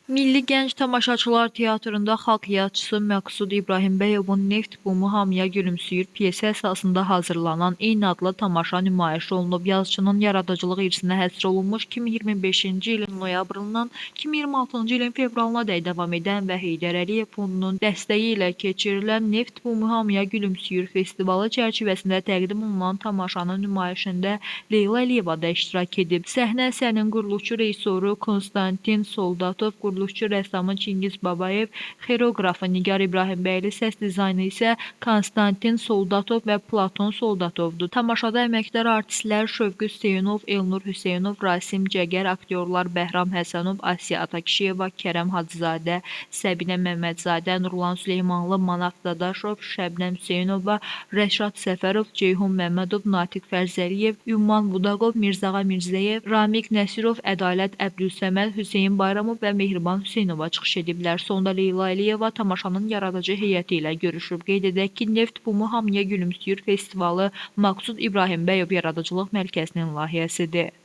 Milli Gənc Tamaşaçılar Teatrında xalq yaradıcısı Məqsud İbrahimbəyovun Neft Bumu Hamıya Gülümsüyür pyesi əsasında hazırlanan eyni adlı tamaşa nümayiş olunub. Yazıçının yaradıcılıq irsinə həsr olunmuş 2025-ci ilin noyabrından 2026-cı ilin fevralınadək davam edən və Heydər Əliyev Fondunun dəstəyi ilə keçirilən Neft Bumu Hamıya Gülümsüyür festivalı çərçivəsində təqdim olunan tamaşanın nümayişində Leyla Əliyeva da iştirak edib. Səhnə əsərinin quruluşçu rejissoru Konstantin Soldatov, quruluşçu rəssamı Çingiz Babayev, xoreoqrafı Nigar İbrahimbəyli, səs dizaynı isə Konstantin Soldatov və Platon Soldatovdur. Tamaşada əməkdar artistlər Şövqü Hüseynov, Elnur Hüseynov, Rasim Cəgər, aktyorlar Bəhram Həsənov, Asiya Atakişiyeva, Kərəm Hacızadə, Səbinə Məmmədzadə, Nurlan Süleymanlı, Manaf Dadaşov, Şəbnəm Hüseynova, Rəşad Səfərov, Ceyhun Məmmədov, Natiq Fərzəliyev, Ümman Budaqov, Mirzağa Mirzəyev, Ramiq Nəsirov, Ədalət Əbdülsəməd, Hüseyn Bayramov və Mehriban Hüseynova çıxış ediblər. Sonda Leyla Əliyeva tamaşanın yaradıcı heyəti ilə görüşüb. Qeyd edək ki, Neft Bumu Hamıya Gülümsüyür festivalı Məqsud İbrahimbəyov Yaradıcılıq Mərkəzinin layihəsidir.